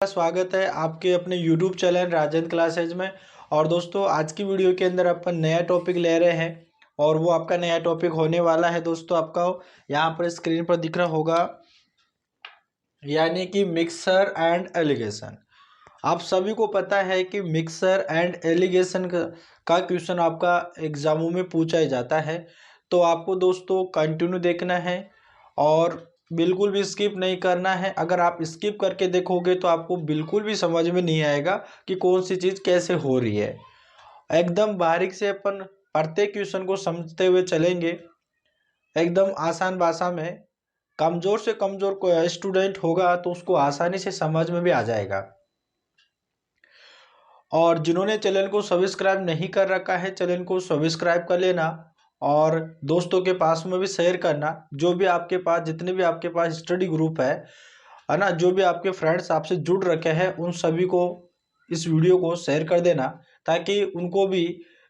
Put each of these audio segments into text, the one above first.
स्वागत है आपके अपने YouTube चैनल राजेंद्र क्लासेज में। और दोस्तों आज की वीडियो के अंदर अपन नया टॉपिक ले रहे हैं और वो आपका नया टॉपिक होने वाला है दोस्तों। आपका यहाँ पर स्क्रीन पर दिख रहा होगा, यानी कि मिक्सर एंड एलिगेशन। आप सभी को पता है कि मिक्सर एंड एलिगेशन का क्वेश्चन आपका एग्जामों में पूछा जाता है। तो आपको दोस्तों कंटिन्यू देखना है और बिल्कुल भी स्किप नहीं करना है। अगर आप स्किप करके देखोगे तो आपको बिल्कुल भी समझ में नहीं आएगा कि कौन सी चीज़ कैसे हो रही है। एकदम बारीक से अपन प्रत्येक क्वेश्चन को समझते हुए चलेंगे, एकदम आसान भाषा में। कमज़ोर से कमज़ोर कोई स्टूडेंट होगा तो उसको आसानी से समझ में भी आ जाएगा। और जिन्होंने चैनल को सब्सक्राइब नहीं कर रखा है, चैनल को सब्सक्राइब कर लेना और दोस्तों के पास में भी शेयर करना। जो भी आपके पास, जितने भी आपके पास स्टडी ग्रुप है ना, जो भी आपके फ्रेंड्स आपसे जुड़ रखे हैं, उन सभी को इस वीडियो को शेयर कर देना, ताकि उनको भी,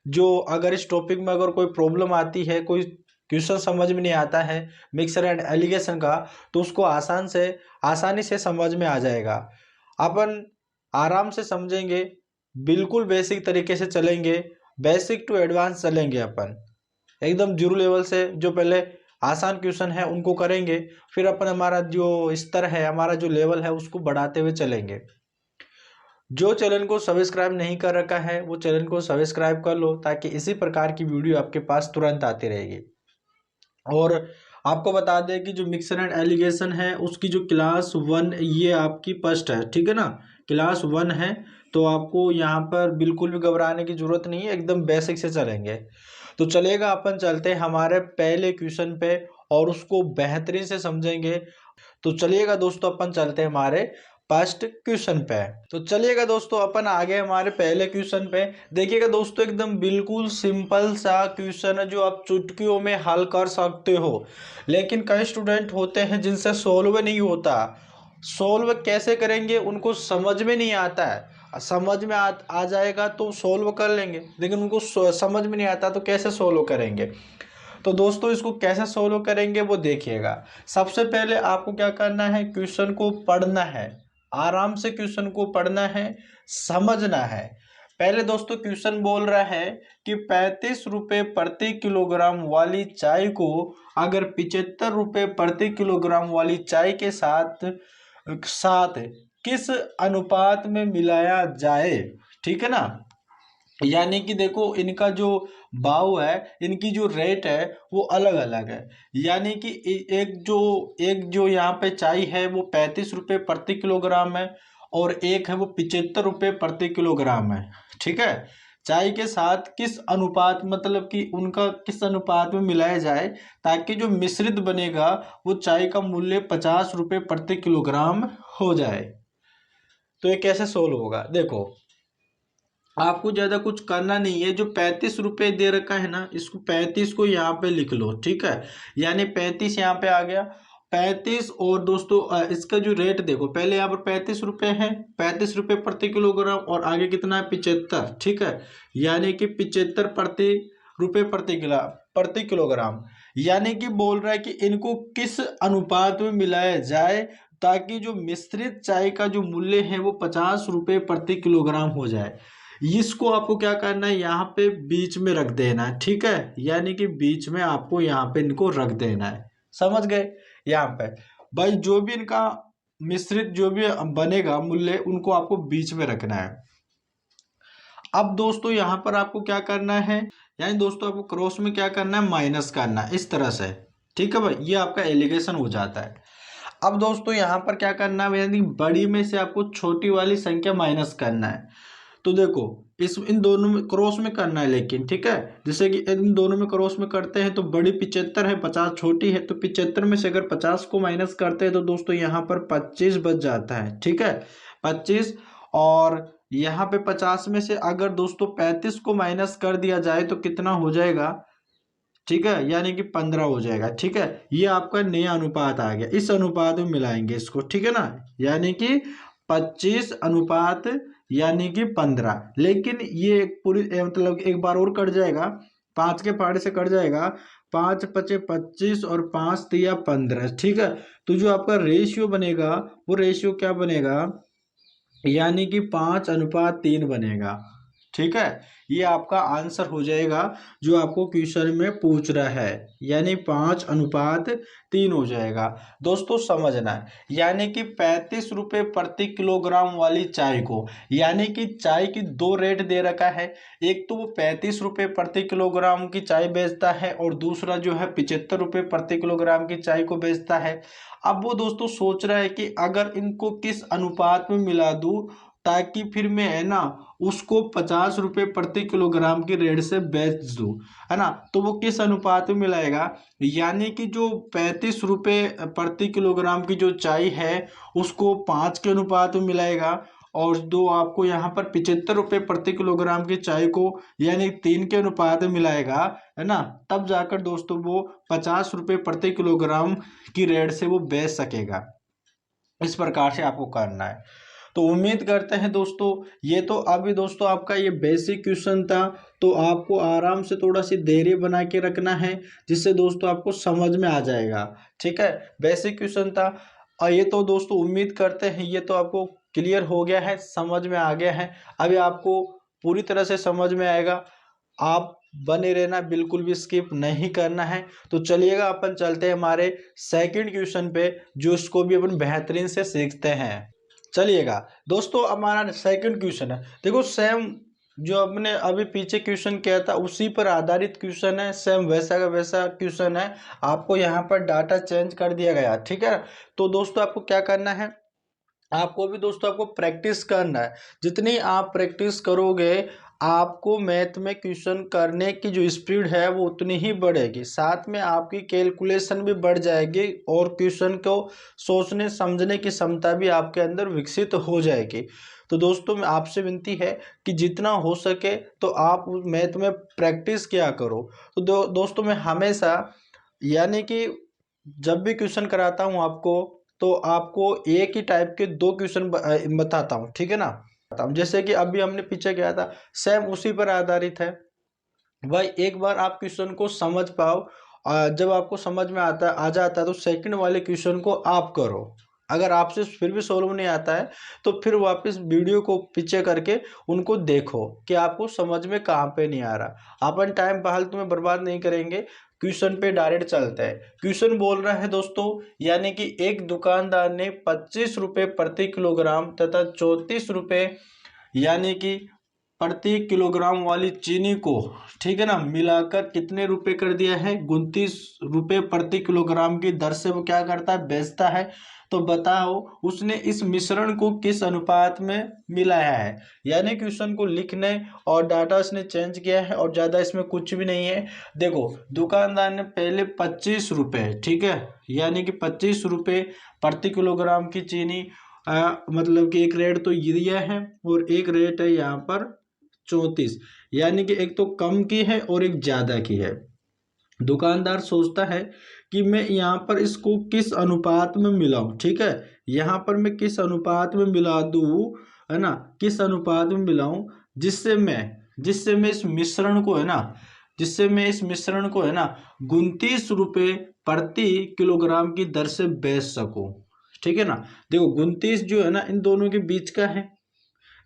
जो अगर इस टॉपिक में अगर कोई प्रॉब्लम आती है, कोई क्वेश्चन समझ में नहीं आता है मिक्सर एंड एलिगेशन का, तो उसको आसानी से समझ में आ जाएगा। अपन आराम से समझेंगे, बिल्कुल बेसिक तरीके से चलेंगे, बेसिक टू एडवांस चलेंगे अपन। एकदम जीरो लेवल से जो पहले आसान क्वेश्चन है उनको करेंगे, फिर अपन हमारा जो स्तर है, हमारा जो लेवल है, उसको बढ़ाते हुए चलेंगे। जो चैनल को सब्सक्राइब नहीं कर रखा है वो चैनल को सब्सक्राइब कर लो, ताकि इसी प्रकार की वीडियो आपके पास तुरंत आती रहेगी। और आपको बता दें कि जो मिक्सर एंड एलिगेशन है उसकी जो क्लास 1 ये आपकी फर्स्ट है, ठीक है ना, क्लास 1 है। तो आपको यहाँ पर बिल्कुल भी घबराने की जरूरत नहीं है, एकदम बेसिक से चलेंगे तो चलेगा। अपन चलते हैं हमारे पहले क्वेश्चन पे और उसको बेहतरीन से समझेंगे। तो चलिएगा दोस्तों, अपन चलते हैं हमारे फर्स्ट क्वेश्चन पे। तो चलिएगा दोस्तों, अपन आगे हमारे पहले क्वेश्चन पे। देखिएगा दोस्तों, एकदम बिल्कुल सिंपल सा क्वेश्चन है जो आप चुटकियों में हल कर सकते हो, लेकिन कई स्टूडेंट होते हैं जिनसे सोल्व नहीं होता। सोल्व कैसे करेंगे उनको समझ में नहीं आता है। समझ में आ जाएगा तो सोल्व कर लेंगे, लेकिन उनको समझ में नहीं आता तो कैसे सोल्व करेंगे। तो दोस्तों इसको कैसे सोल्व करेंगे वो देखिएगा। सबसे पहले आपको क्या करना है, क्वेश्चन को पढ़ना है, आराम से क्वेश्चन को पढ़ना है, समझना है। पहले दोस्तों क्वेश्चन बोल रहा है कि 35 रुपये प्रति किलोग्राम वाली चाय को अगर 75 रुपये प्रति किलोग्राम वाली चाय के साथ साथ किस अनुपात में मिलाया जाए, ठीक है ना। यानी कि देखो, इनका जो भाव है, इनकी जो रेट है वो अलग अलग है। यानी कि एक जो यहाँ पे चाय है वो 35 रुपये प्रति किलोग्राम है और एक है वो 75 रुपये प्रति किलोग्राम है, ठीक है। चाय के साथ किस अनुपात, मतलब कि उनका किस अनुपात में मिलाया जाए ताकि जो मिश्रित बनेगा वो चाय का मूल्य 50 रुपये प्रति किलोग्राम हो जाए। तो ये कैसे सोल्व होगा, देखो आपको ज्यादा कुछ करना नहीं है। जो 35 रुपये दे रखा है ना, इसको 35 को यहाँ पे लिख लो, ठीक है। यानी 35 यहाँ पे आ गया, 35। और दोस्तों इसका जो रेट देखो, पहले यहाँ पर 35 रुपये है, 35 रुपये प्रति किलोग्राम, और आगे कितना है 75, ठीक है। यानी कि 75 प्रति रुपये प्रति किलोग्राम। यानी कि बोल रहा है कि इनको किस अनुपात में मिलाया जाए ताकि जो मिश्रित चाय का जो मूल्य है वो 50 रुपये प्रति किलोग्राम हो जाए। इसको आपको क्या करना है, यहाँ पे बीच में रख देना है, ठीक है। यानी कि बीच में आपको यहाँ पे इनको रख देना है, समझ गए। यहाँ पे भाई जो भी इनका मिश्रित जो भी बनेगा मूल्य, उनको आपको बीच में रखना है। अब दोस्तों यहाँ पर आपको क्या करना है, यानी दोस्तों आपको क्रॉस में क्या करना है, माइनस करना है, इस तरह से, ठीक है भाई। ये आपका एलिगेशन हो जाता है। अब दोस्तों यहाँ पर क्या करना है, यानी बड़ी में से आपको छोटी वाली संख्या माइनस करना है। तो देखो इन दोनों में क्रॉस में करना है, लेकिन ठीक है। जैसे कि इन दोनों में क्रॉस में करते हैं तो बड़ी 75 है, 50 छोटी है, तो 75 में से अगर 50 को माइनस करते हैं तो दोस्तों यहाँ पर 25 बच जाता है, ठीक है, 25। और यहाँ पे 50 में से अगर दोस्तों 35 को माइनस कर दिया जाए तो कितना हो जाएगा, ठीक है, यानी कि 15 हो जाएगा, ठीक है। ये आपका नया अनुपात आ गया, इस अनुपात में मिलाएंगे इसको, ठीक है ना। यानी कि 25 अनुपात यानी कि 15। लेकिन ये पूरी मतलब एक बार और कट जाएगा, 5 के पहाड़े से कट जाएगा, 5 पचे 25 और 5 तिया 15, ठीक है। तो जो आपका रेशियो बनेगा वो रेशियो क्या बनेगा, यानी कि 5:3 बनेगा। ठीक है, ये आपका आंसर हो जाएगा जो आपको क्वेश्चन में पूछ रहा है, यानी 5:3 हो जाएगा। दोस्तों समझना है, यानी कि 35 रुपये प्रति किलोग्राम वाली चाय को, यानी कि चाय की दो रेट दे रखा है। एक तो वो 35 रुपये प्रति किलोग्राम की चाय बेचता है और दूसरा जो है 75 रुपये प्रति किलोग्राम की चाय को बेचता है। अब वो दोस्तों सोच रहा है कि अगर इनको किस अनुपात में मिला दूं ताकि फिर मैं है ना उसको 50 रुपये प्रति किलोग्राम की रेट से बेच दूं, है ना। तो वो किस अनुपात में मिलाएगा, यानी कि जो 35 रुपये प्रति किलोग्राम की जो चाय है उसको 5 के अनुपात में मिलाएगा, और जो आपको यहाँ पर 75 रुपये प्रति किलोग्राम की चाय को यानी 3 के अनुपात में मिलाएगा, है ना। तब जाकर दोस्तों वो 50 रुपये प्रति किलोग्राम की रेट से वो बेच सकेगा। इस प्रकार से आपको करना है। तो उम्मीद करते हैं दोस्तों, ये तो अभी दोस्तों आपका ये बेसिक क्वेश्चन था, तो आपको आराम से थोड़ा सी देरी बना के रखना है जिससे दोस्तों आपको समझ में आ जाएगा। ठीक है, बेसिक क्वेश्चन था। और ये तो दोस्तों उम्मीद करते हैं ये तो आपको क्लियर हो गया है, समझ में आ गया है। अभी आपको पूरी तरह से समझ में आएगा, आप बने रहना, बिल्कुल भी स्किप नहीं करना है। तो चलिएगा अपन चलते हैं हमारे सेकंड क्वेश्चन पे, जो इसको भी अपन बेहतरीन से सीखते हैं। चलिएगा दोस्तों, हमारा सेकंड क्वेश्चन है, देखो सेम जो अपने अभी पीछे क्वेश्चन किया था उसी पर आधारित क्वेश्चन है, सेम वैसा का वैसा क्वेश्चन है। आपको यहाँ पर डाटा चेंज कर दिया गया, ठीक है। तो दोस्तों आपको क्या करना है, आपको भी दोस्तों आपको प्रैक्टिस करना है। जितनी आप प्रैक्टिस करोगे आपको मैथ में क्वेश्चन करने की जो स्पीड है वो उतनी ही बढ़ेगी, साथ में आपकी कैलकुलेशन भी बढ़ जाएगी और क्वेश्चन को सोचने समझने की क्षमता भी आपके अंदर विकसित हो जाएगी। तो दोस्तों मैं आपसे विनती है कि जितना हो सके तो आप मैथ में प्रैक्टिस किया करो। तो दोस्तों मैं हमेशा यानी कि जब भी क्वेश्चन कराता हूँ आपको, तो आपको एक ही टाइप के दो क्वेश्चन बताता हूँ, ठीक है ना। बताता हूँ जैसे कि अभी हमने पीछे किया था, सेम उसी पर आधारित है। भाई एक बार आप क्वेश्चन को समझ पाओ, जब आपको समझ में आता आ जाता है तो सेकंड वाले क्वेश्चन को आप करो। अगर आपसे फिर भी सॉल्व नहीं आता है तो फिर वापस वीडियो को पीछे करके उनको देखो कि आपको समझ में कहाँ पे नहीं आ रहा। अपन टाइम फालतू में बर्बाद नहीं करेंगे, क्वेश्चन पे डायरेक्ट चलता है। क्वेश्चन बोल रहा है दोस्तों, यानी कि एक दुकानदार ने 25 रुपये प्रति किलोग्राम तथा 34 रुपये यानी कि प्रति किलोग्राम वाली चीनी को, ठीक है ना, मिलाकर कितने रुपए कर दिया है, 29 रुपये प्रति किलोग्राम की दर से वो क्या करता है, बेचता है। तो बताओ उसने इस मिश्रण को किस अनुपात में मिलाया है। यानी क्वेश्चन को लिखने और डाटा उसने चेंज किया है और ज़्यादा इसमें कुछ भी नहीं है। देखो दुकानदार ने पहले 25 रुपये, ठीक है, यानी कि 25 रुपये प्रति किलोग्राम की चीनी, मतलब कि एक रेट तो ये दिया है और एक रेट है यहाँ पर 34, यानी कि एक तो कम की है और एक ज्यादा की है। दुकानदार सोचता है कि मैं यहाँ पर इसको किस अनुपात में मिलाऊं, ठीक है, यहाँ पर मैं किस अनुपात में मिला दूं, है ना, किस अनुपात में मिलाऊं जिससे मैं इस मिश्रण को, है ना, जिससे मैं इस मिश्रण को, है ना, 29 रुपये प्रति किलोग्राम की दर से बेच सकूं। ठीक है ना। देखो 29 जो है ना इन दोनों के बीच का है,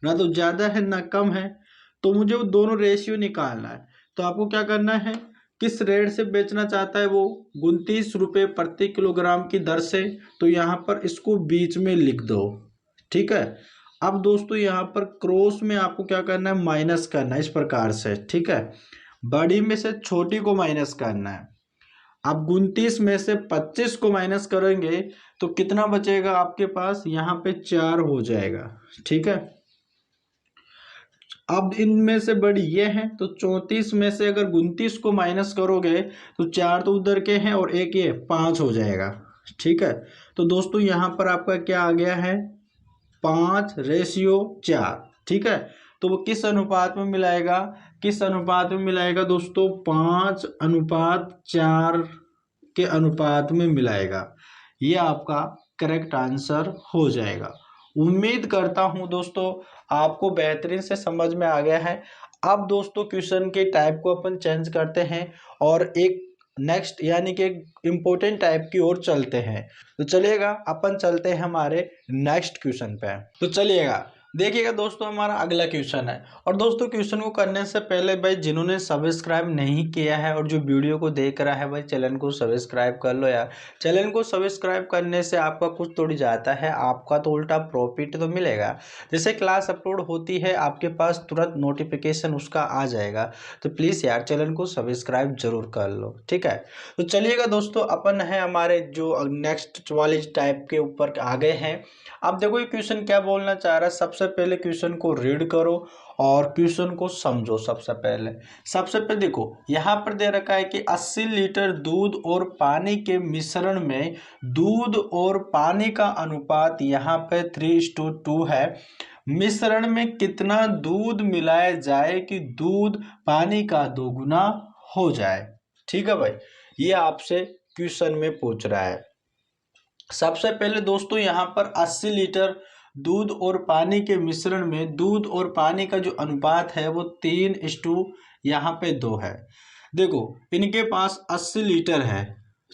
ना तो ज्यादा है ना कम है, तो मुझे वो दोनों रेशियो निकालना है। तो आपको क्या करना है, किस रेट से बेचना चाहता है वो, 29 रुपये प्रति किलोग्राम की दर से, तो यहाँ पर इसको बीच में लिख दो। ठीक है। अब दोस्तों यहाँ पर क्रॉस में आपको क्या करना है, माइनस करना है इस प्रकार से। ठीक है, बड़ी में से छोटी को माइनस करना है। आप 29 में से 25 को माइनस करेंगे तो कितना बचेगा आपके पास, यहाँ पे 4 हो जाएगा। ठीक है, अब इनमें से बड़ी ये है, तो 34 में से अगर 29 को माइनस करोगे तो 4 तो उधर के हैं और एक ये 5 हो जाएगा। ठीक है, तो दोस्तों यहाँ पर आपका क्या आ गया है, 5:4। ठीक है, तो वो किस अनुपात में मिलाएगा, किस अनुपात में मिलाएगा दोस्तों, 5:4 के अनुपात में मिलाएगा। ये आपका करेक्ट आंसर हो जाएगा। उम्मीद करता हूं दोस्तों आपको बेहतरीन से समझ में आ गया है। अब दोस्तों क्वेश्चन के टाइप को अपन चेंज करते हैं और एक नेक्स्ट यानी कि एक इम्पोर्टेंट टाइप की ओर चलते हैं। तो चलिएगा अपन चलते हैं हमारे नेक्स्ट क्वेश्चन पे। तो चलिएगा देखिएगा दोस्तों, हमारा अगला क्वेश्चन है। और दोस्तों क्वेश्चन को करने से पहले भाई जिन्होंने सब्सक्राइब नहीं किया है और जो वीडियो को देख रहा है भाई, चैनल को सब्सक्राइब कर लो यार। चैनल को सब्सक्राइब करने से आपका कुछ थोड़ी जाता है, आपका तो उल्टा प्रॉफिट तो मिलेगा। जैसे क्लास अपलोड होती है आपके पास तुरंत नोटिफिकेशन उसका आ जाएगा। तो प्लीज़ यार चैनल को सब्सक्राइब जरूर कर लो, ठीक है। तो चलिएगा दोस्तों, अपन है हमारे जो नेक्स्ट वाले टाइप के ऊपर आ गए हैं। अब देखो ये क्वेश्चन क्या बोलना चाह रहा है। सबसे पहले क्वेश्चन को रीड करो और क्वेश्चन को समझो। सबसे पहले देखो यहाँ पर दे रखा है कि 80 लीटर दूध और पानी के मिश्रण में दूध और पानी का अनुपात यहाँ पे 3:2 है। मिश्रण में कितना दूध मिलाया जाए कि दूध पानी का दोगुना हो जाए। ठीक है भाई, ये आपसे क्वेश्चन में पूछ रहा है। सबसे पहले दोस्तों यहाँ पर 80 लीटर दूध और पानी के मिश्रण में दूध और पानी का जो अनुपात है वो 3:2 यहाँ पे 2 है। देखो इनके पास 80 लीटर है,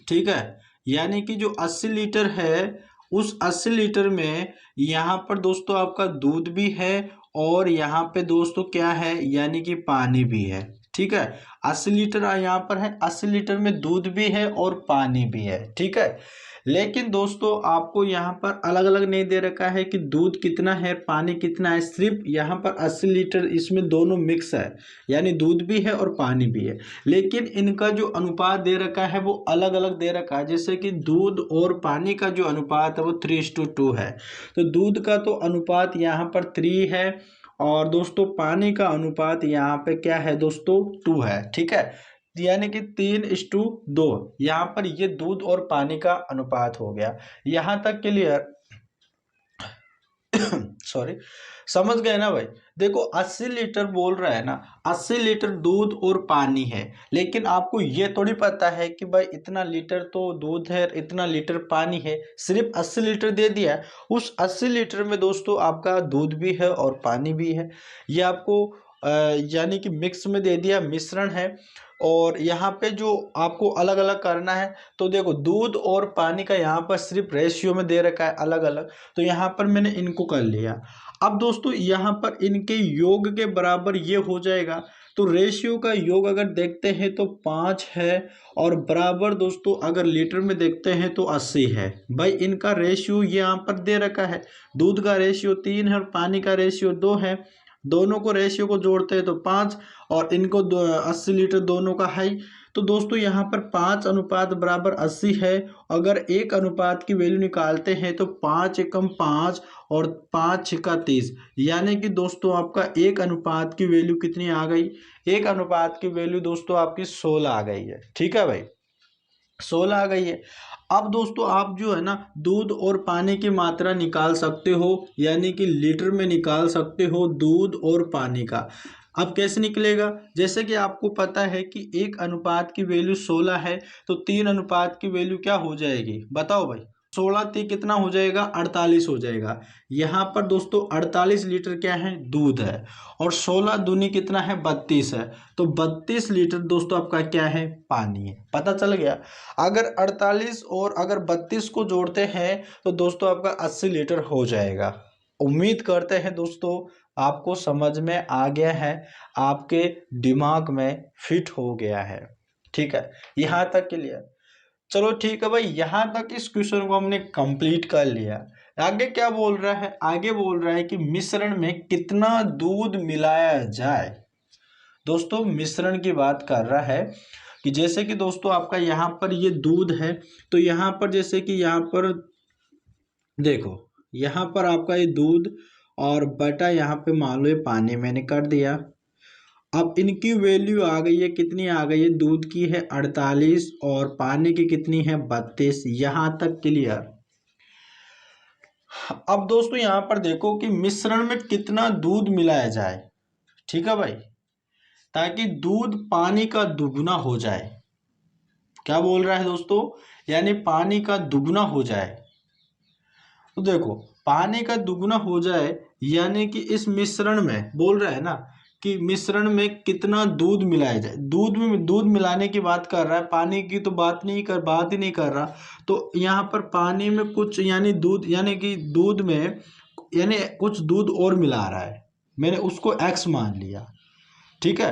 ठीक है। यानी कि जो 80 लीटर है उस 80 लीटर में यहाँ पर दोस्तों आपका दूध भी है और यहाँ पे दोस्तों क्या है, यानी कि पानी भी है। ठीक है, 80 लीटर यहाँ पर है, 80 लीटर में दूध भी है और पानी भी है। ठीक है, लेकिन दोस्तों आपको यहाँ पर अलग अलग नहीं दे रखा है कि दूध कितना है पानी कितना है, सिर्फ यहाँ पर 80 लीटर, इसमें दोनों मिक्स है, यानी दूध भी है और पानी भी है। लेकिन इनका जो अनुपात दे रखा है वो अलग अलग दे रखा है। जैसे कि दूध और पानी का जो अनुपात है वो 3:2 है। तो दूध का तो अनुपात यहाँ पर 3 है और दोस्तों पानी का अनुपात यहाँ पे क्या है दोस्तों, 2 है। ठीक है, यानी कि 3:2 यहाँ पर ये दूध और पानी का अनुपात हो गया। यहाँ तक क्लियर? सॉरी, समझ गए ना भाई। देखो 80 लीटर बोल रहा है ना, 80 लीटर दूध और पानी है, लेकिन आपको ये थोड़ी पता है कि भाई इतना लीटर तो दूध है इतना लीटर पानी है। सिर्फ 80 लीटर दे दिया, उस 80 लीटर में दोस्तों आपका दूध भी है और पानी भी है। ये आपको यानी कि मिक्स में दे दिया, मिश्रण है। और यहाँ पे जो आपको अलग अलग करना है, तो देखो दूध और पानी का यहाँ पर सिर्फ रेशियो में दे रखा है अलग अलग, तो यहाँ पर मैंने इनको कर लिया। अब दोस्तों यहाँ पर इनके योग के बराबर ये हो जाएगा। तो रेशियो का योग अगर देखते हैं तो 5 है और बराबर दोस्तों अगर लीटर में देखते हैं तो 80 है। भाई इनका रेशियो यहाँ पर दे रखा है, दूध का रेशियो 3 है और पानी का रेशियो 2 है। दोनों को रेशियो को जोड़ते हैं तो 5 और इनको 80 लीटर दोनों का है। तो दोस्तों यहाँ पर 5 अनुपात बराबर 80 है। अगर एक अनुपात की वैल्यू निकालते हैं तो 5 एकम 5 और 5 छिका 30, यानी कि दोस्तों आपका एक अनुपात की वैल्यू कितनी आ गई, एक अनुपात की वैल्यू दोस्तों आपकी 16 आ गई है। ठीक है भाई, 16 आ गई है। अब दोस्तों आप जो है ना दूध और पानी की मात्रा निकाल सकते हो, यानी कि लीटर में निकाल सकते हो दूध और पानी का। अब कैसे निकलेगा, जैसे कि आपको पता है कि एक अनुपात की वैल्यू 16 है, तो 3 अनुपात की वैल्यू क्या हो जाएगी बताओ भाई। 16 3 कितना हो जाएगा, 48 हो जाएगा। यहाँ पर दोस्तों 48 लीटर क्या है, दूध है और 16 दूनी कितना है, 32 है। तो 32 लीटर दोस्तों आपका क्या है, पानी है। पता चल गया। अगर 48 और अगर 32 को जोड़ते हैं तो दोस्तों आपका 80 लीटर हो जाएगा। उम्मीद करते हैं दोस्तों आपको समझ में आ गया है, आपके दिमाग में फिट हो गया है। ठीक है, यहाँ तक क्लियर? चलो ठीक है भाई, यहाँ तक इस क्वेश्चन को हमने कंप्लीट कर लिया। आगे क्या बोल रहा है, आगे बोल रहा है कि मिश्रण में कितना दूध मिलाया जाए। दोस्तों मिश्रण की बात कर रहा है कि जैसे कि दोस्तों आपका यहाँ पर ये दूध है, तो यहाँ पर जैसे कि यहाँ पर देखो, यहाँ पर आपका ये दूध और बटा यहाँ पे मान लो ये पानी मैंने कर दिया। अब इनकी वैल्यू आ गई है, कितनी आ गई है, दूध की है 48 और पानी की कितनी है 32। यहाँ तक क्लियर? अब दोस्तों यहाँ पर देखो कि मिश्रण में कितना दूध मिलाया जाए। ठीक है भाई, ताकि दूध पानी का दुगना हो जाए। क्या बोल रहा है दोस्तों, यानी पानी का दुगना हो जाए। तो देखो पानी का दुगना हो जाए, यानी कि इस मिश्रण में बोल रहा है ना कि मिश्रण में कितना दूध मिलाया जाए। दूध में दूध मिलाने की बात कर रहा है, पानी की तो बात ही नहीं कर रहा। तो यहाँ पर पानी में कुछ यानी दूध, यानी कि दूध में यानी कुछ दूध और मिला रहा है, मैंने उसको x मान लिया, ठीक है,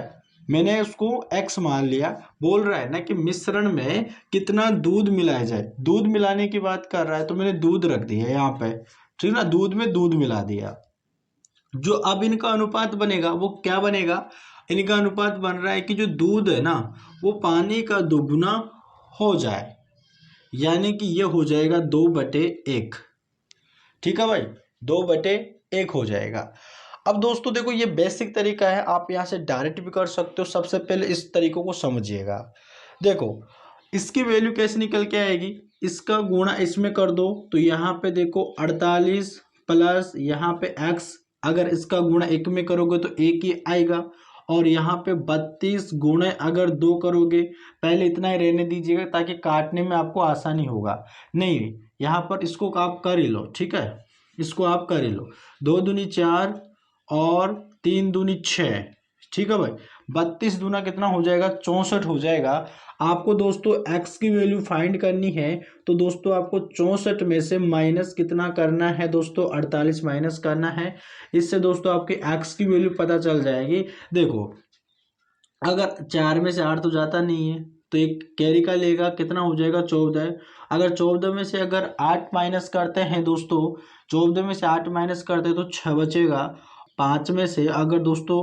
मैंने उसको x मान लिया। बोल रहा है ना कि मिश्रण में कितना दूध मिलाया जाए, दूध मिलाने की बात कर रहा है, तो मैंने दूध रख दिया यहाँ पे, ठीक है ना, दूध में दूध मिला दिया। जो अब इनका अनुपात बनेगा वो क्या बनेगा, इनका अनुपात बन रहा है कि जो दूध है ना वो पानी का दोगुना हो जाए, यानी कि ये हो जाएगा 2/1, ठीक है भाई, 2/1 हो जाएगा। अब दोस्तों देखो ये बेसिक तरीका है, आप यहाँ से डायरेक्ट भी कर सकते हो। सबसे पहले इस तरीकों को समझिएगा। देखो इसकी वैल्यू कैसे निकल के आएगी, इसका गुणा इसमें कर दो, तो यहाँ पे देखो 48 प्लस यहाँ पे x, अगर इसका गुणा 1 में करोगे तो 1 ही आएगा, और यहाँ पे 32 गुणे अगर 2 करोगे, पहले इतना ही रहने दीजिएगा ताकि काटने में आपको आसानी होगा। नहीं, यहाँ पर इसको आप कर ही लो, ठीक है, इसको आप कर ही लो। 2 दूनी 4 और 3 दूनी 6, ठीक है भाई, 32 दूना कितना हो जाएगा, 64 हो जाएगा। आपको दोस्तों x की वैल्यू फाइंड करनी है, तो दोस्तों आपको 64 में से माइनस कितना करना है दोस्तों, 48 माइनस करना है। इससे दोस्तों आपकी x की वैल्यू पता चल जाएगी। देखो अगर 4 में से 8 तो जाता नहीं है, तो एक कैरी का लेगा, कितना हो जाएगा 14। अगर 14 में से अगर 8 माइनस करते हैं दोस्तों, 14 में से 8 माइनस करते हैं तो 6 बचेगा। 5 में से अगर दोस्तों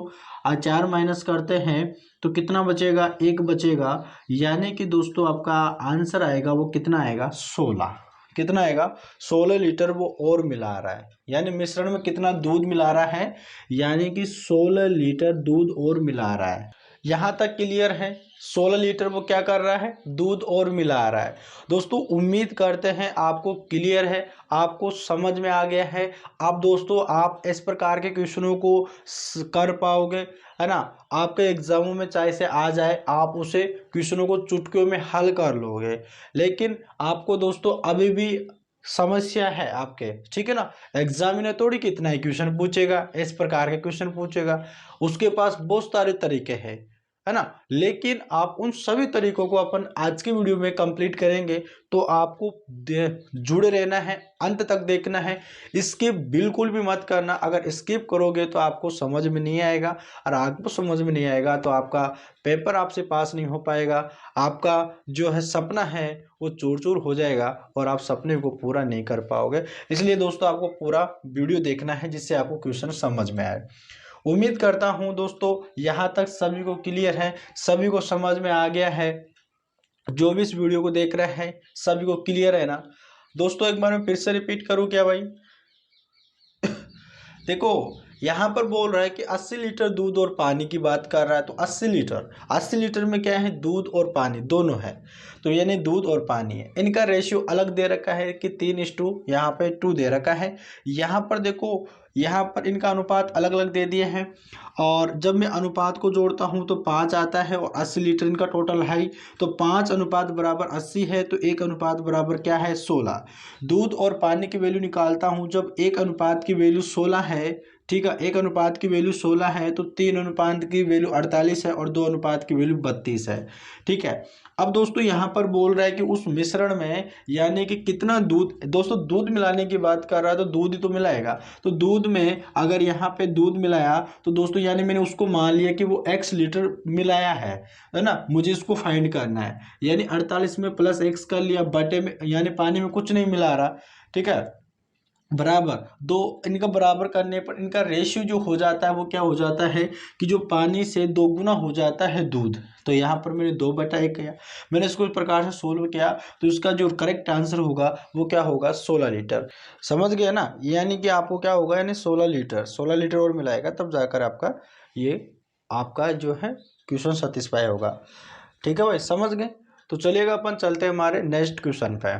4 माइनस करते हैं तो कितना बचेगा, 1 बचेगा। यानी कि दोस्तों आपका आंसर आएगा वो कितना आएगा, 16। कितना आएगा, 16 लीटर वो और मिला रहा है, यानी मिश्रण में कितना दूध मिला रहा है, यानी कि 16 लीटर दूध और मिला रहा है। यहाँ तक क्लियर है, 16 लीटर वो क्या कर रहा है, दूध और मिला रहा है। दोस्तों उम्मीद करते हैं आपको क्लियर है, आपको समझ में आ गया है। अब दोस्तों आप इस प्रकार के क्वेश्चनों को कर पाओगे, है ना, आपके एग्जामों में चाहे से आ जाए, आप उसे क्वेश्चनों को चुटकियों में हल कर लोगे। लेकिन आपको दोस्तों अभी भी समस्या है आपके, ठीक है ना, एग्जामिनर थोड़ी कितना ही क्वेश्चन पूछेगा, इस प्रकार के क्वेश्चन पूछेगा, उसके पास बहुत सारे तरीके हैं, है ना। लेकिन आप उन सभी तरीकों को अपन आज की वीडियो में कंप्लीट करेंगे, तो आपको जुड़े रहना है, अंत तक देखना है, स्किप बिल्कुल भी मत करना। अगर स्किप करोगे तो आपको समझ में नहीं आएगा, और आपको समझ में नहीं आएगा तो आपका पेपर आपसे पास नहीं हो पाएगा, आपका जो है सपना है वो चूर चूर हो जाएगा, और आप सपने को पूरा नहीं कर पाओगे। इसलिए दोस्तों आपको पूरा वीडियो देखना है, जिससे आपको क्वेश्चन समझ में आए। उम्मीद करता हूं दोस्तों यहाँ तक सभी को क्लियर है, सभी को समझ में आ गया है। जो भी इस वीडियो को देख रहे हैं सभी को क्लियर है ना दोस्तों। एक बार मैं फिर से रिपीट करूं क्या भाई, देखो यहाँ पर बोल रहा है कि 80 लीटर दूध और पानी की बात कर रहा है, तो 80 लीटर में क्या है, दूध और पानी दोनों है, तो यानी दूध और पानी है। इनका रेशियो अलग दे रखा है कि 3:2, यहाँ पे 2 दे रखा है। यहाँ पर देखो, यहाँ पर इनका अनुपात अलग अलग दे दिए हैं, और जब मैं अनुपात को जोड़ता हूँ तो 5 आता है, और 80 लीटर इनका टोटल है, तो 5 अनुपात बराबर 80 है, तो 1 अनुपात बराबर क्या है, 16। दूध और पानी की वैल्यू निकालता हूँ, जब 1 अनुपात की वैल्यू 16 है, ठीक है, 1 अनुपात की वैल्यू 16 है, तो 3 अनुपात की वैल्यू 48 है, और 2 अनुपात की वैल्यू 32 है, ठीक है। अब दोस्तों यहाँ पर बोल रहा है कि उस मिश्रण में यानी कि कितना दूध, दोस्तों दूध मिलाने की बात कर रहा है तो दूध ही तो मिलाएगा, तो दूध में अगर यहाँ पे दूध मिलाया तो दोस्तों यानी मैंने उसको मान लिया कि वो x लीटर मिलाया है ना, मुझे इसको फाइंड करना है, यानी 48 में प्लस x कर लिया, बटे में यानी पानी में कुछ नहीं मिला रहा, ठीक है, बराबर दो। इनका बराबर करने पर इनका रेशियो जो हो जाता है वो क्या हो जाता है कि जो पानी से 2 गुना हो जाता है दूध। तो यहाँ पर मैंने 2/1 किया, मैंने इसको इस प्रकार से सोल्व किया, तो इसका जो करेक्ट आंसर होगा वो क्या होगा, 16 लीटर। समझ गया ना, यानी कि आपको क्या होगा, यानी 16 लीटर और मिलाएगा, तब जाकर आपका ये आपका जो है क्वेश्चन सेटिस्फाई होगा। ठीक है भाई, समझ गए। तो चलिएगा अपन चलते हैं हमारे नेक्स्ट क्वेश्चन पे।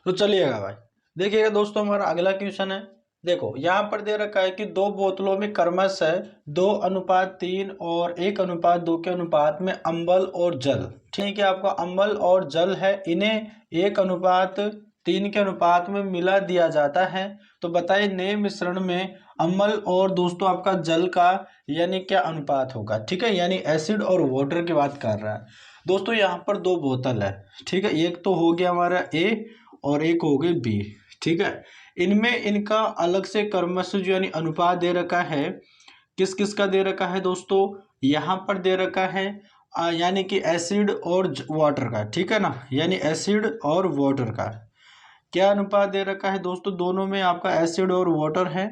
तो चलिएगा भाई, देखिएगा दोस्तों हमारा अगला क्वेश्चन है। देखो यहाँ पर दे रखा है कि 2 बोतलों में क्रमशः 2:3 और 1:2 के अनुपात में अम्ल और जल, ठीक है, कि आपका अम्ल और जल है, इन्हें 1:3 के अनुपात में मिला दिया जाता है। तो बताइए नए मिश्रण में अम्ल और दोस्तों आपका जल का यानी क्या अनुपात होगा, ठीक है, यानी एसिड और वाटर की बात कर रहा है। दोस्तों यहाँ पर 2 बोतल है, ठीक है, एक तो हो गया हमारा ए और एक हो गई बी, ठीक है। इनमें इनका अलग से क्रमशः जो यानी अनुपात दे रखा है, किस किस का दे रखा है दोस्तों, यहाँ पर दे रखा है यानी कि एसिड और वाटर का, ठीक है ना, यानी एसिड और वाटर का क्या अनुपात दे रखा है दोस्तों, दोनों में आपका एसिड और वाटर है।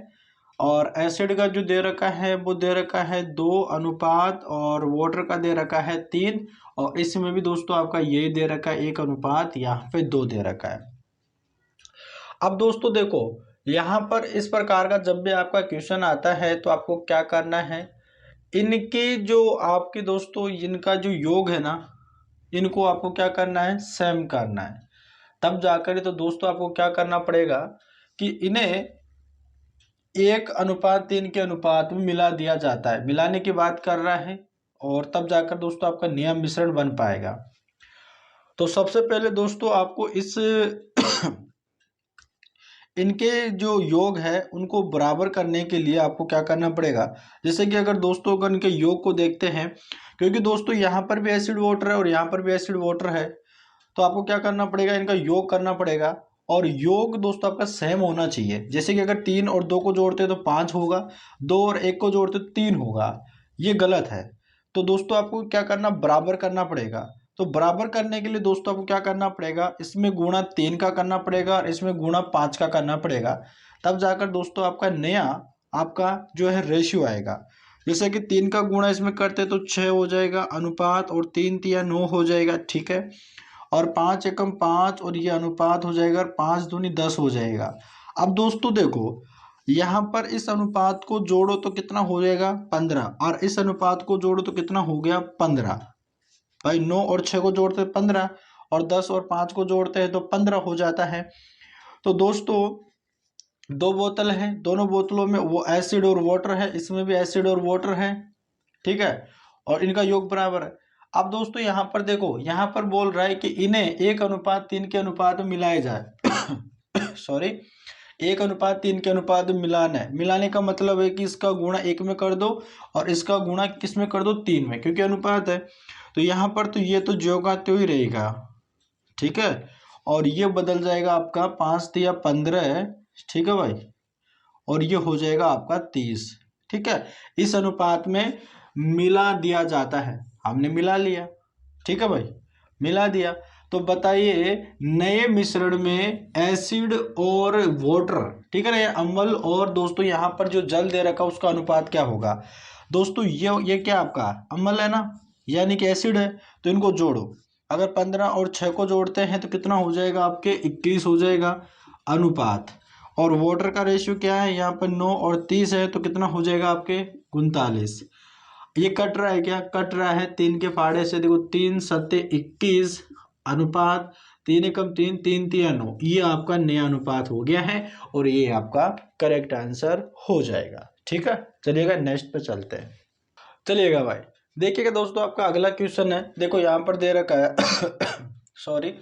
और एसिड का जो दे रखा है वो दे रखा है 2 अनुपात और वाटर का दे रखा है 3। और इसमें भी दोस्तों आपका ये दे रखा है 1 अनुपात, यहाँ पे 2 दे रखा है। अब दोस्तों देखो, यहाँ पर इस प्रकार का जब भी आपका क्वेश्चन आता है तो आपको क्या करना है, इनके जो आपके दोस्तों इनका जो योग है ना, इनको आपको क्या करना है, सेम करना है। तब जाकर तो दोस्तों आपको क्या करना पड़ेगा कि इन्हें 1:3 के अनुपात में मिला दिया जाता है, मिलाने की बात कर रहा है, और तब जाकर दोस्तों आपका नया मिश्रण बन पाएगा। तो सबसे पहले दोस्तों आपको इस इनके जो योग है उनको बराबर करने के लिए आपको क्या करना पड़ेगा, जैसे कि अगर दोस्तों अगर इनके योग को देखते हैं, क्योंकि दोस्तों यहाँ पर भी एसिड वाटर है और यहाँ पर भी एसिड वाटर है, तो आपको क्या करना पड़ेगा, इनका योग करना पड़ेगा। और योग दोस्तों आपका सेम होना चाहिए, जैसे कि अगर 3 और 2 को जोड़ते हैं तो 5 होगा, 2 और 1 को जोड़ते तो 3 होगा, ये गलत है। तो दोस्तों आपको क्या करना, बराबर करना पड़ेगा। तो बराबर करने के लिए दोस्तों आपको क्या करना पड़ेगा, इसमें गुणा 3 का करना पड़ेगा और इसमें गुणा 5 का करना पड़ेगा, तब जाकर दोस्तों आपका नया आपका जो है रेशियो आएगा। जैसे कि 3 का गुणा इसमें करते तो 6 हो जाएगा अनुपात, और 3 तिया 9 हो जाएगा, ठीक है। और 5 एकम 5 और ये अनुपात हो जाएगा, और 5 दूनी 10 हो जाएगा। अब दोस्तों देखो, यहाँ पर इस अनुपात को जोड़ो तो कितना हो जाएगा, 15, और इस अनुपात को जोड़ो तो कितना हो गया, 15। भाई 9 और 6 को जोड़ते 15, और 10 और 5 को जोड़ते हैं तो 15 हो जाता है। तो दोस्तों 2 बोतल है, दोनों बोतलों में वो एसिड और वाटर है, इसमें भी एसिड और वाटर है, ठीक है, और इनका योग बराबर है। अब दोस्तों यहाँ पर देखो, यहाँ पर बोल रहा है कि इन्हें 1:3 के अनुपात में मिलाया जाए सॉरी, 1:3 के अनुपात में मिलाना है। मिलाने का मतलब है कि इसका गुणा 1 में कर दो और इसका गुणा किस में कर दो, 3 में, क्योंकि अनुपात है। तो यहाँ पर तो ये तो ज्यों का त्यों ही रहेगा, ठीक है, और ये बदल जाएगा आपका 5 तिया 15, ठीक है भाई, और ये हो जाएगा आपका 30, ठीक है। इस अनुपात में मिला दिया जाता है, हमने मिला लिया, ठीक है भाई, मिला दिया। तो बताइए नए मिश्रण में एसिड और वाटर, ठीक है ना, ये अम्ल और दोस्तों यहाँ पर जो जल दे रखा है उसका अनुपात क्या होगा दोस्तों, ये क्या आपका अम्ल है ना, यानी कि एसिड है, तो इनको जोड़ो। अगर 15 और 6 को जोड़ते हैं तो कितना हो जाएगा, आपके 21 हो जाएगा अनुपात। और वाटर का रेशियो क्या है, यहाँ पर 9 और 30 है, तो कितना हो जाएगा आपके 39। ये कट रहा है क्या, कट रहा है, 3 के फाड़े से देखो, 3 सत्ते 21 अनुपात 3 एकम 3, 3 तिया 9, ये आपका नया अनुपात हो गया है, और ये आपका करेक्ट आंसर हो जाएगा, ठीक है। चलिएगा नेक्स्ट पे चलते हैं। चलिएगा भाई, देखिएगा दोस्तों आपका अगला क्वेश्चन है, देखो यहाँ पर दे रखा है सॉरी,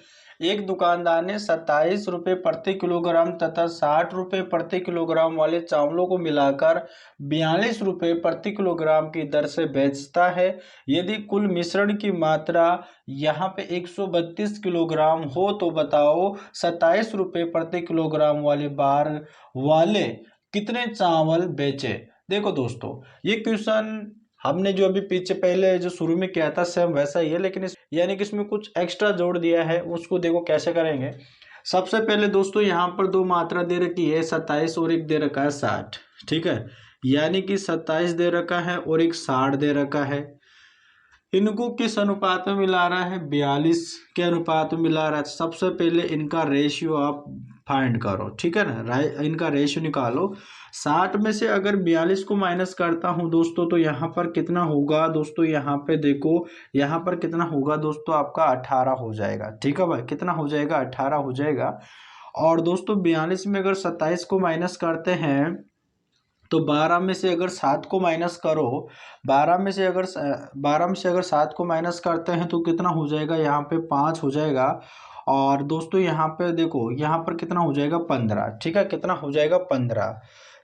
एक दुकानदार ने 27 रुपये प्रति किलोग्राम तथा 60 रुपये प्रति किलोग्राम वाले चावलों को मिलाकर 42 रुपये प्रति किलोग्राम की दर से बेचता है। यदि कुल मिश्रण की मात्रा यहाँ पे 132 किलोग्राम हो तो बताओ 27 रुपये प्रति किलोग्राम वाले बार वाले कितने चावल बेचे। देखो दोस्तों ये क्वेश्चन हमने जो अभी पीछे पहले जो शुरू में किया था सेम वैसा ही है, लेकिन इस यानी कि इसमें कुछ एक्स्ट्रा जोड़ दिया है, उसको देखो कैसे करेंगे। सबसे पहले दोस्तों यहाँ पर 2 मात्रा दे रखी है 27 और एक दे रखा है 60, ठीक है, यानी कि 27 दे रखा है और एक 60 दे रखा है। इनको किस अनुपात में मिला रहा है, 42 के अनुपात में मिला रहा है। सबसे पहले इनका रेशियो आप फाइंड करो, ठीक है ना, इनका रेशियो निकालो। 60 में से अगर 42 को माइनस करता हूं दोस्तों तो यहाँ पर कितना होगा दोस्तों, यहाँ पे देखो, यहाँ पर कितना होगा दोस्तों, आपका 18 हो जाएगा, ठीक है भाई, कितना हो जाएगा, 18 हो जाएगा। और दोस्तों 42 में अगर 27 को माइनस करते हैं तो 12 में से अगर 7 को माइनस करो, 12 में से अगर 7 को माइनस करते हैं तो कितना हो जाएगा, यहाँ पे 5 हो जाएगा। और दोस्तों यहाँ पे देखो, यहाँ पर कितना हो जाएगा, 15, ठीक है, कितना हो जाएगा, 15।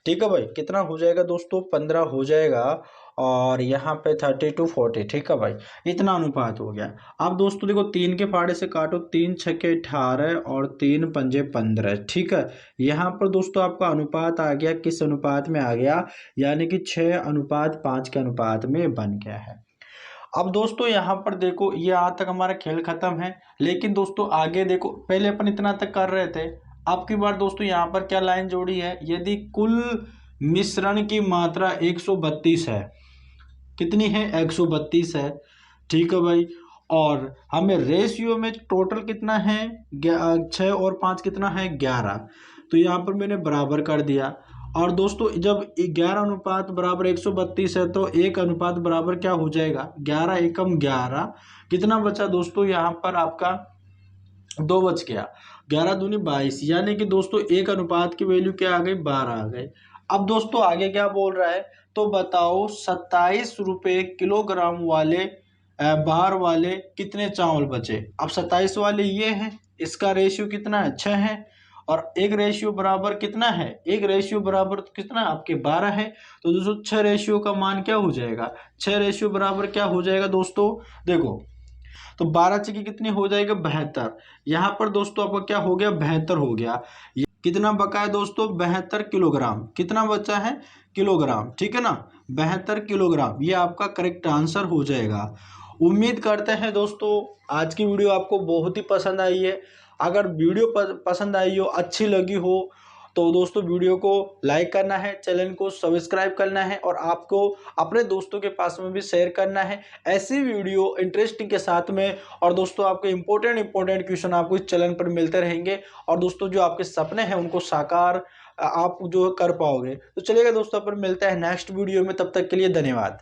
ठीक है भाई, कितना हो जाएगा दोस्तों, 15 हो जाएगा। और यहाँ पे 30/40, ठीक है भाई, इतना अनुपात हो गया। अब दोस्तों देखो, 3 के फाड़े से काटो, 3 छक्के 18 और 3 पंजे 15, ठीक है। यहाँ पर दोस्तों आपका अनुपात आ गया, किस अनुपात में आ गया, यानी कि 6:5 के अनुपात में बन गया है। अब दोस्तों यहाँ पर देखो, ये आज तक हमारा खेल खत्म है, लेकिन दोस्तों आगे देखो, पहले अपन इतना तक कर रहे थे। अब की बार दोस्तों यहाँ पर क्या लाइन जोड़ी है, यदि कुल मिश्रण की मात्रा 132 है, कितनी है, 132 है, ठीक है भाई। और हमें रेशियो में टोटल कितना है, 6 और 5 कितना है, 11। तो यहाँ पर मैंने बराबर कर दिया। और दोस्तों जब 11 अनुपात बराबर 132 है, तो 1 अनुपात बराबर क्या हो जाएगा, 11 एकम 11, कितना बचा दोस्तों, यहाँ पर आपका 2 बच गया, 11 दूनी 22, यानी कि दोस्तों 1 अनुपात की वैल्यू क्या आ गई, 12 आ गई। अब दोस्तों आगे क्या बोल रहा है, तो बताओ 27 रुपये किलोग्राम वाले बार वाले कितने चावल बचे। अब 27 वाले ये हैं, इसका रेशियो कितना है, 6 है। और एक रेशियो बराबर कितना है, एक रेशियो बराबर कितना आपके 12 है। तो दोस्तों 6 रेशियो का मान क्या हो जाएगा, 6 रेशियो बराबर क्या हो जाएगा दोस्तों, देखो, तो 12 की कितनी हो जाएगा, 72। यहाँ पर दोस्तों आपका क्या हो गया, 72 हो गया। कितना बका है दोस्तों, 72 किलोग्राम, कितना बचा है, किलोग्राम, ठीक है ना, 72 किलोग्राम, ये आपका करेक्ट आंसर हो जाएगा। उम्मीद करते हैं दोस्तों आज की वीडियो आपको बहुत ही पसंद आई है। अगर वीडियो पसंद आई हो, अच्छी लगी हो, तो दोस्तों वीडियो को लाइक करना है, चैनल को सब्सक्राइब करना है, और आपको अपने दोस्तों के पास में भी शेयर करना है ऐसी वीडियो इंटरेस्टिंग के साथ में। और दोस्तों आपके इंपॉर्टेंट क्वेश्चन आपको इस चैनल पर मिलते रहेंगे, और दोस्तों जो आपके सपने हैं उनको साकार आप जो कर पाओगे। तो चलिएगा दोस्तों, पर मिलता है नेक्स्ट वीडियो में, तब तक के लिए धन्यवाद।